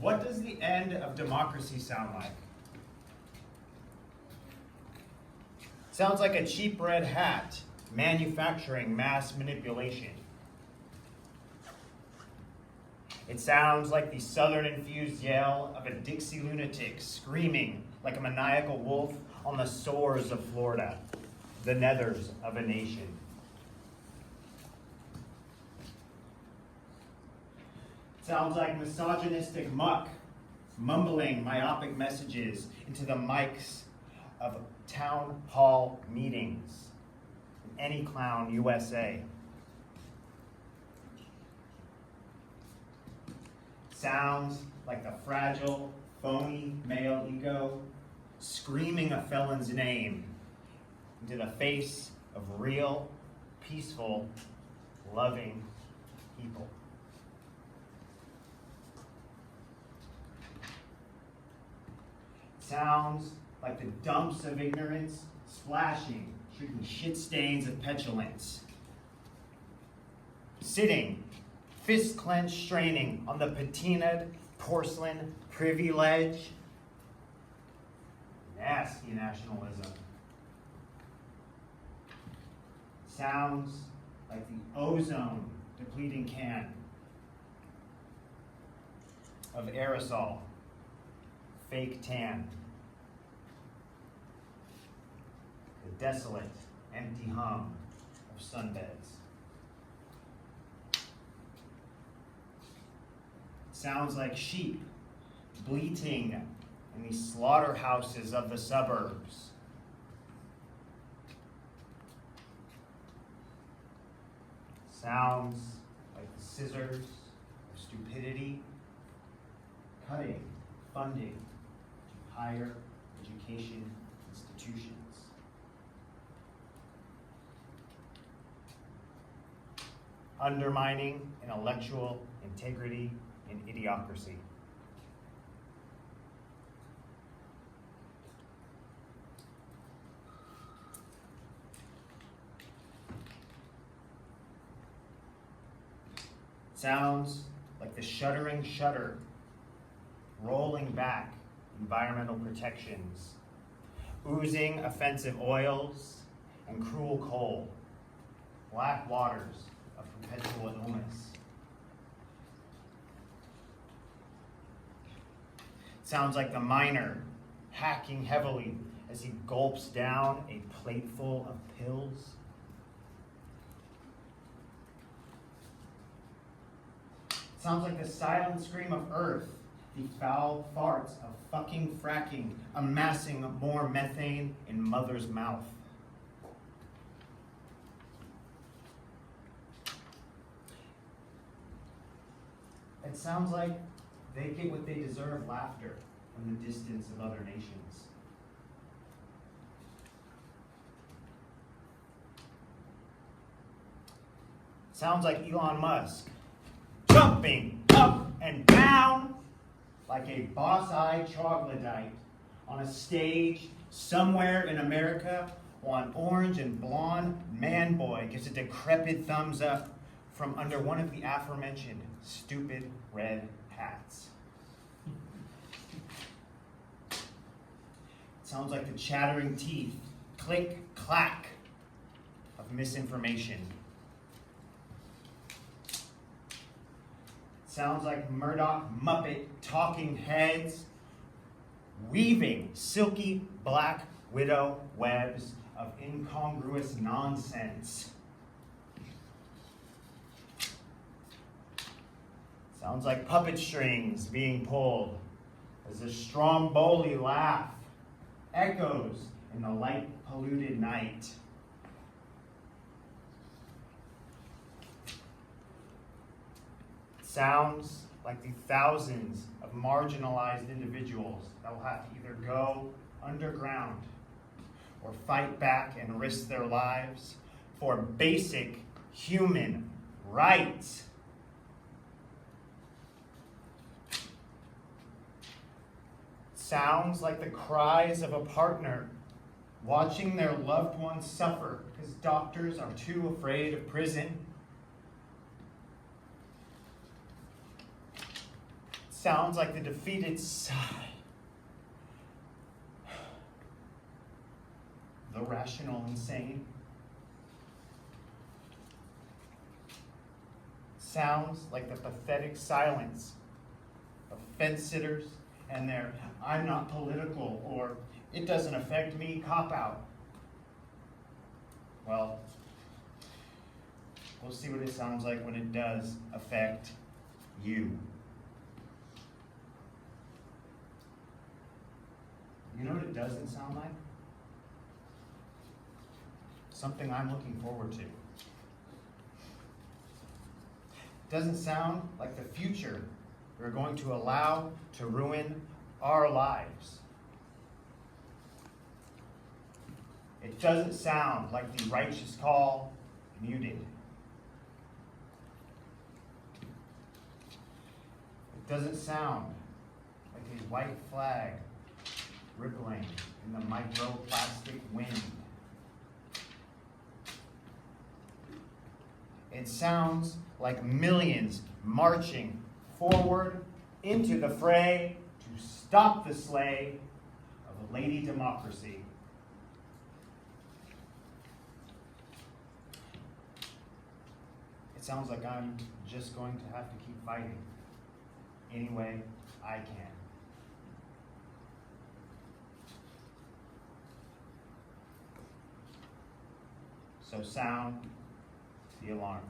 What does the end of democracy sound like? Sounds like a cheap red hat manufacturing mass manipulation. It sounds like the southern-infused yell of a Dixie lunatic screaming like a maniacal wolf on the shores of Florida, the nethers of a nation. Sounds like misogynistic muck mumbling myopic messages into the mics of town hall meetings in any clown USA. Sounds like the fragile, phony male ego screaming a felon's name into the face of real, peaceful, loving people. Sounds like the dumps of ignorance splashing through the shit stains of petulance. Sitting, fist clenched, straining on the patinaed porcelain privilege. Nasty nationalism. Sounds like the ozone depleting can of aerosol, fake tan. The desolate, empty hum of sunbeds. Sounds like sheep bleating in the slaughterhouses of the suburbs. Sounds like the scissors of stupidity cutting funding to higher education institutions. Undermining intellectual integrity and idiocracy. Sounds like the shuddering shudder rolling back environmental protections, oozing offensive oils and cruel coal, black waters of perpetual illness. Sounds like the miner hacking heavily as he gulps down a plateful of pills. Sounds like the silent scream of earth, the foul farts of fucking fracking, amassing more methane in mother's mouth. It sounds like they get what they deserve, laughter from the distance of other nations. Sounds like Elon Musk jumping up and down like a boss-eyed troglodyte on a stage somewhere in America while an orange and blonde man boy gives a decrepit thumbs up from under one of the aforementioned stupid red hats. Sounds like the chattering teeth, click, clack of misinformation. Sounds like Murdoch Muppet talking heads weaving silky black widow webs of incongruous nonsense. Sounds like puppet strings being pulled as a Stromboli laugh echoes in the light-polluted night. Sounds like the thousands of marginalized individuals that will have to either go underground or fight back and risk their lives for basic human rights. Sounds like the cries of a partner watching their loved ones suffer because doctors are too afraid of prison. Sounds like the defeated sigh. The rational insane. Sounds like the pathetic silence of fence sitters and their "I'm not political" or "it doesn't affect me" cop-out. Well, we'll see what it sounds like when it does affect you. You know what it doesn't sound like? Something I'm looking forward to. It doesn't sound like the future we're going to allow to ruin our lives. It doesn't sound like the righteous call muted. It doesn't sound like a white flag rippling in the microplastic wind. It sounds like millions marching forward into the fray to stop the slay of a lady democracy. It sounds like I'm just going to have to keep fighting any way I can. So sound the alarm.